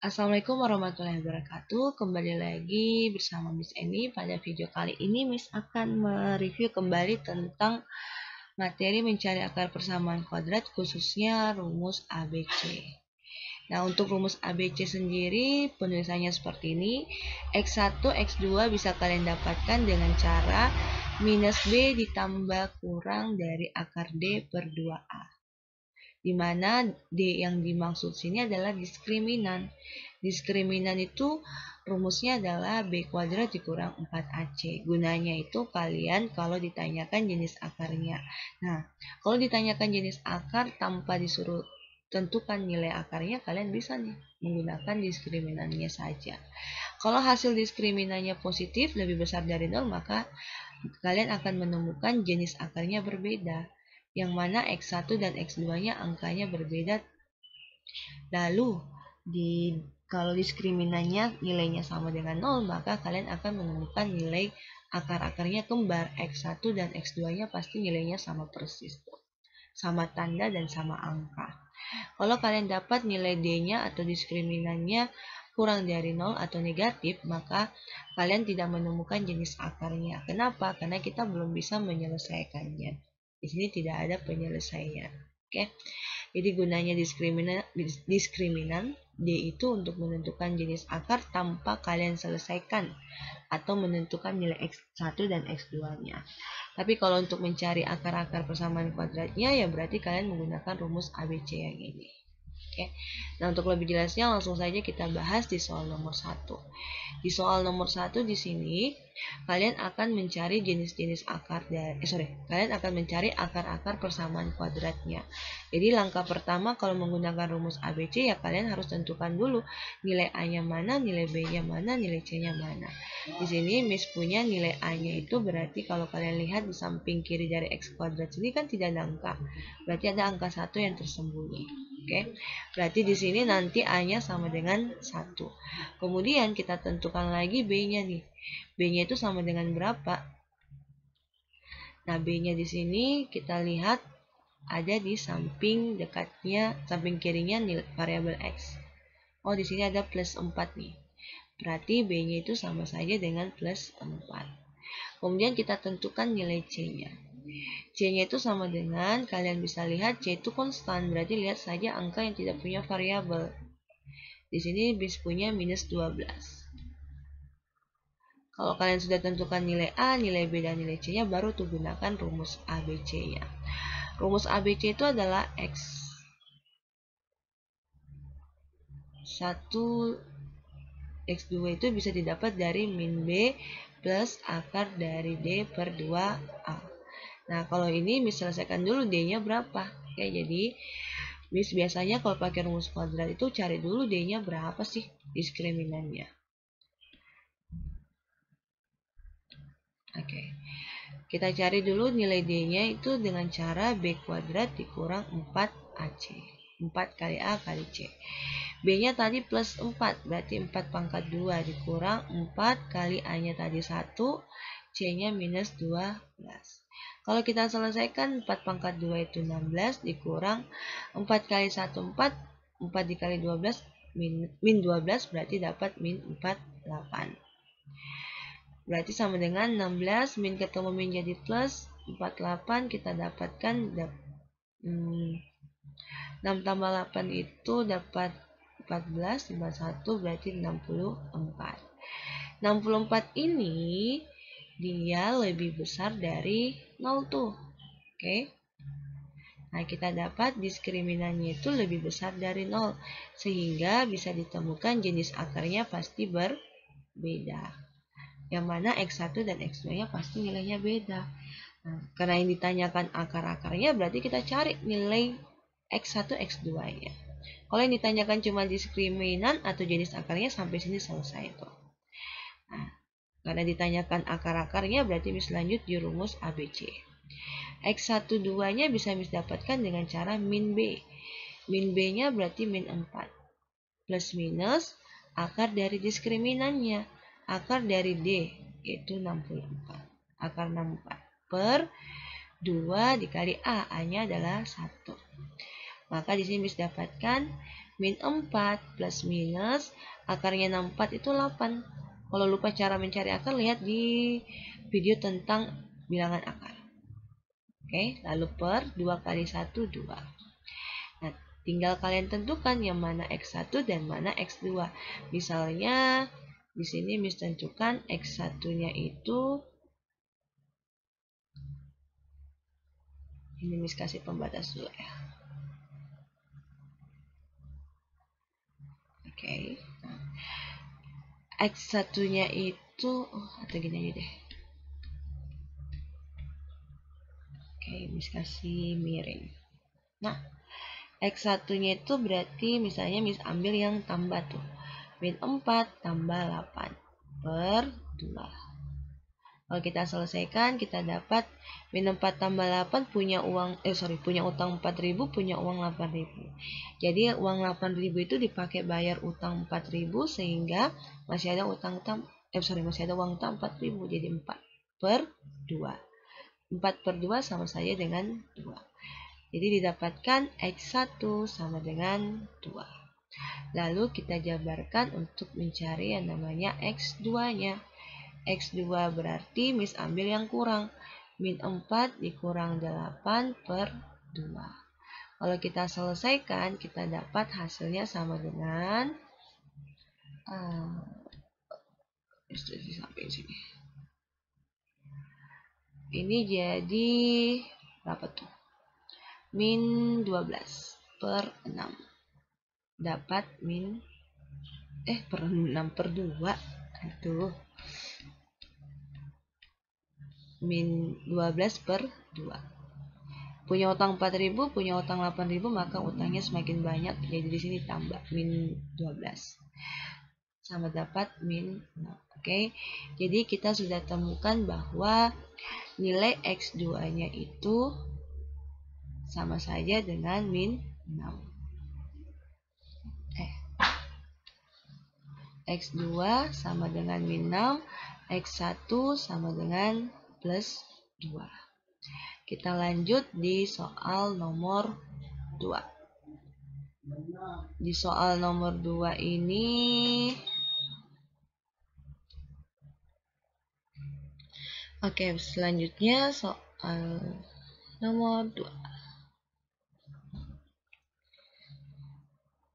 Assalamualaikum warahmatullahi wabarakatuh. Kembali lagi bersama Miss Eni. Pada video kali ini Miss akan mereview kembali tentang materi mencari akar persamaan kuadrat, khususnya rumus ABC. Nah, untuk rumus ABC sendiri penulisannya seperti ini. X1, X2 bisa kalian dapatkan dengan cara minus B ditambah kurang dari akar D per 2A. Di mana D yang dimaksud sini adalah diskriminan. Diskriminan itu rumusnya adalah B kuadrat dikurang 4AC. Gunanya itu kalian kalau ditanyakan jenis akarnya. Nah, kalau ditanyakan jenis akar tanpa disuruh tentukan nilai akarnya, kalian bisa nih menggunakan diskriminannya saja. Kalau hasil diskriminannya positif lebih besar dari 0, maka kalian akan menemukan jenis akarnya berbeda, yang mana X1 dan X2-nya angkanya berbeda. Lalu, kalau diskriminannya nilainya sama dengan 0, maka kalian akan menemukan nilai akar-akarnya kembar. X1 dan X2-nya pasti nilainya sama persis, sama tanda dan sama angka. Kalau kalian dapat nilai D-nya atau diskriminannya kurang dari 0 atau negatif, maka kalian tidak menemukan jenis akarnya. Kenapa? Karena kita belum bisa menyelesaikannya. Di sini tidak ada penyelesaian. Oke. Jadi gunanya diskriminan D itu untuk menentukan jenis akar tanpa kalian selesaikan atau menentukan nilai X1 dan X2-nya. Tapi kalau untuk mencari akar-akar persamaan kuadratnya, ya berarti kalian menggunakan rumus ABC yang ini. Oke. Nah, untuk lebih jelasnya langsung saja kita bahas di soal nomor 1. Di soal nomor 1 di sini kalian akan mencari jenis-jenis akar kalian akan mencari akar-akar persamaan kuadratnya. Jadi langkah pertama kalau menggunakan rumus ABC, ya kalian harus tentukan dulu nilai A-nya mana, nilai B-nya mana, nilai C-nya mana. Di sini Miss punya nilai A-nya itu berarti kalau kalian lihat di samping kiri dari X kuadrat sini kan tidak ada angka. Berarti ada angka 1 yang tersembunyi. Oke. Berarti di sini nanti A-nya sama dengan 1. Kemudian kita tentukan lagi B-nya nih. B-nya itu sama dengan berapa? Nah, B-nya di sini kita lihat ada di samping dekatnya, samping kirinya nilai variabel X. Oh, di sini ada plus 4 nih. Berarti B-nya itu sama saja dengan plus 4. Kemudian kita tentukan nilai C-nya. C-nya itu sama dengan, kalian bisa lihat C itu konstan, berarti lihat saja angka yang tidak punya variabel. Di sini bis punya minus 12. Kalau kalian sudah tentukan nilai A, nilai B, dan nilai C-nya, baru tuh gunakan rumus ABC-nya. Rumus ABC itu adalah X1, X2 itu bisa didapat dari min B plus akar dari D per 2A. Nah, kalau ini Miss selesaikan dulu D-nya berapa. Oke, jadi Miss biasanya kalau pakai rumus kuadrat itu cari dulu D-nya berapa sih diskriminannya. Oke. Kita cari dulu nilai D-nya itu dengan cara B kuadrat dikurang 4AC. 4 kali A kali C. B-nya tadi plus 4, berarti 4 pangkat 2 dikurang 4 kali A-nya tadi 1, C-nya minus 12. Kalau kita selesaikan 4 pangkat 2 itu 16 dikurang 4 kali 1 4, 4 dikali 12 min 12 berarti dapat min 48. Berarti sama dengan 16 min ketemu min jadi plus 48, kita dapatkan 6 tambah 8 itu dapat 14 tambah 1 berarti 64. 64 ini dia lebih besar dari 0 tuh. Oke. Nah, kita dapat diskriminannya itu lebih besar dari 0, sehingga bisa ditemukan jenis akarnya pasti berbeda. Yang mana X1 dan X2-nya pasti nilainya beda. Nah, karena yang ditanyakan akar-akarnya, berarti kita cari nilai X1, X2-nya. Kalau yang ditanyakan cuma diskriminan atau jenis akarnya, sampai sini selesai tuh. Nah, karena ditanyakan akar-akarnya, berarti Miss lanjut di rumus ABC. X1, 2-nya bisa Miss dapatkan dengan cara min B. Min B-nya berarti min 4. Plus minus akar dari diskriminannya. Akar dari D itu 64. Akar 64 per 2 dikali A. A-nya adalah 1. Maka di sini Miss dapatkan Min 4 plus minus akarnya 64 itu 8. Kalau lupa cara mencari akar, lihat di video tentang bilangan akar. Oke, lalu per 2 kali 1, 2. Nah, tinggal kalian tentukan yang mana X1 dan mana X2. Misalnya, di sini Miss tentukan X1-nya itu, ini Miss kasih pembatas dulu ya. Oke. Nah, X1-nya itu, atau gini aja deh. Oke, Miss kasih miring. Nah, X1-nya itu berarti misalnya Miss ambil yang tambah tuh. Min 4 tambah 8 per 2. Kalau kita selesaikan, kita dapat min 4 tambah 8 punya utang 4.000, punya uang 8.000. Jadi uang 8.000 itu dipakai bayar utang 4.000 sehingga masih ada masih ada uang utang 4.000, jadi 4 per 2. 4 per 2 sama saja dengan 2. Jadi didapatkan X1 sama dengan 2. Lalu kita jabarkan untuk mencari yang namanya X2-nya. X2 berarti Miss ambil yang kurang. Min 4 dikurang 8 per 2. Kalau kita selesaikan, kita dapat hasilnya sama dengan sampai sini. Ini jadi berapa tuh? Min 12 per 6. Dapat per 6 per 2. Aduh. Min 12 per 2. Punya utang 4.000, punya utang 8.000, maka utangnya semakin banyak. Jadi di sini tambah min 12. Sama dapat min 6. Oke. Jadi kita sudah temukan bahwa nilai X2-nya itu sama saja dengan min 6. X2 sama dengan min 6, X1 sama dengan plus 2. Kita lanjut di soal nomor 2. Di soal nomor 2 ini selanjutnya soal nomor 2.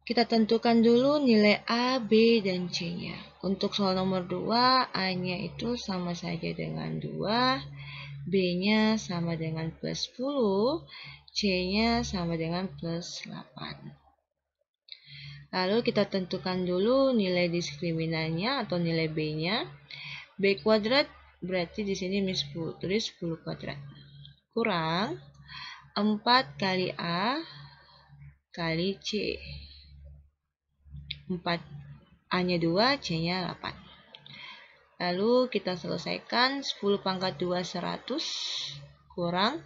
Kita tentukan dulu nilai A, B, dan C-nya. Untuk soal nomor 2, A-nya itu sama saja dengan 2, B-nya sama dengan plus 10, C-nya sama dengan plus 8. Lalu kita tentukan dulu nilai diskriminannya atau nilai B-nya. B kuadrat berarti di sini Miss tulis 10 kuadrat. Kurang 4 kali A kali C. 4 A-nya 2, C-nya 8. Lalu kita selesaikan 10 pangkat 2 100 kurang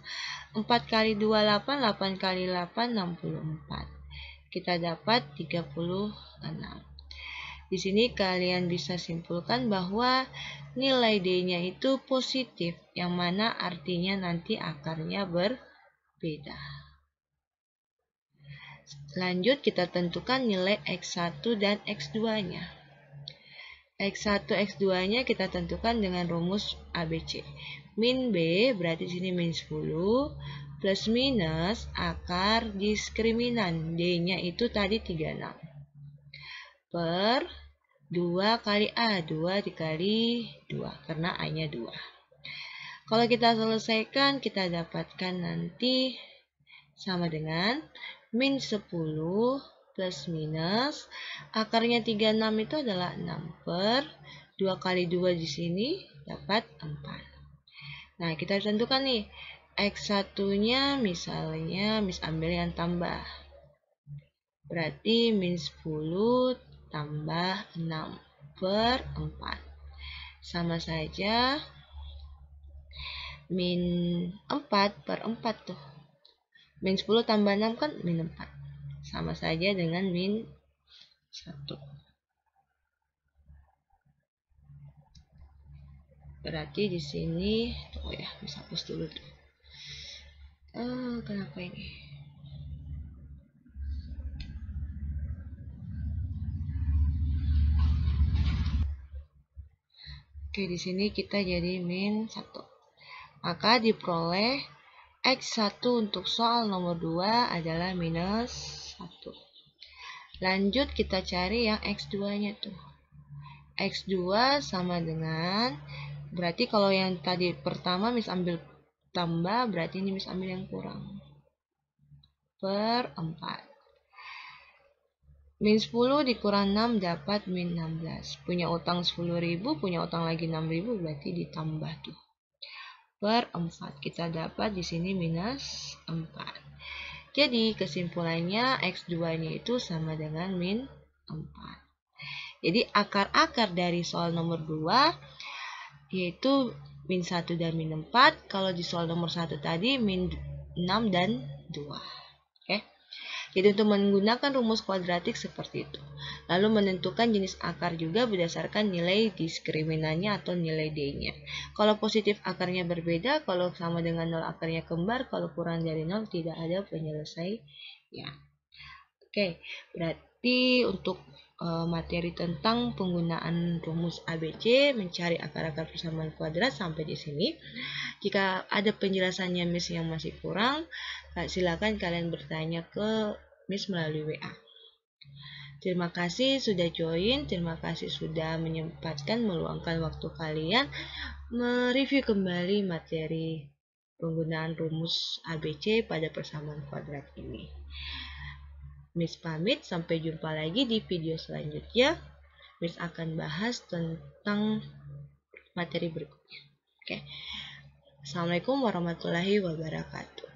4 kali 2 8, 8 kali 8 64. Kita dapat 36. Di sini kalian bisa simpulkan bahwa nilai D-nya itu positif, yang mana artinya nanti akarnya berbeda. Lanjut kita tentukan nilai X1 dan X2-nya. X1, X2-nya kita tentukan dengan rumus ABC. Min B berarti sini min 10 plus minus akar diskriminan. D-nya itu tadi 36. Per 2 kali A. 2 dikali 2 karena A-nya 2. Kalau kita selesaikan, kita dapatkan nanti sama dengan min 10 plus minus akarnya 36 itu adalah 6 per 2 kali 2 di sini dapat 4. Nah, kita tentukan nih X1-nya misalnya Miss ambil yang tambah. Berarti min 10 tambah 6 per 4. Sama saja min 4 per 4 tuh. Min 10 tambah 6 kan min 4. Sama saja dengan min 1. Berarti di sini bisa hapus dulu tuh. Kenapa ini? Oke, di sini kita jadi min 1. Maka diperoleh X1 untuk soal nomor 2 adalah minus 1. Lanjut kita cari yang X2-nya tuh. X2 sama dengan, berarti kalau yang tadi pertama mis ambil tambah, berarti ini mis ambil yang kurang. Per 4. Min 10 dikurang 6 dapat min 16. Punya utang 10.000, punya utang lagi 6.000, berarti ditambah tuh. Per 4. Kita dapat di sini minus 4. Jadi kesimpulannya X2-nya itu sama dengan min 4. Jadi akar-akar dari soal nomor 2 yaitu min 1 dan min 4. Kalau di soal nomor 1 tadi min 6 dan 2. Oke. Jadi untuk menggunakan rumus kuadratik seperti itu. Lalu menentukan jenis akar juga berdasarkan nilai diskriminannya atau nilai D-nya. Kalau positif akarnya berbeda, kalau sama dengan 0 akarnya kembar, kalau kurang dari 0 tidak ada penyelesaian. Oke, berarti untuk materi tentang penggunaan rumus ABC mencari akar-akar persamaan kuadrat sampai di sini. Jika ada penjelasannya Miss yang masih kurang, silakan kalian bertanya ke Miss melalui WA. Terima kasih sudah join, terima kasih sudah menyempatkan meluangkan waktu kalian mereview kembali materi penggunaan rumus ABC pada persamaan kuadrat ini. Miss pamit, sampai jumpa lagi di video selanjutnya. Miss akan bahas tentang materi berikutnya. Oke. Assalamualaikum warahmatullahi wabarakatuh.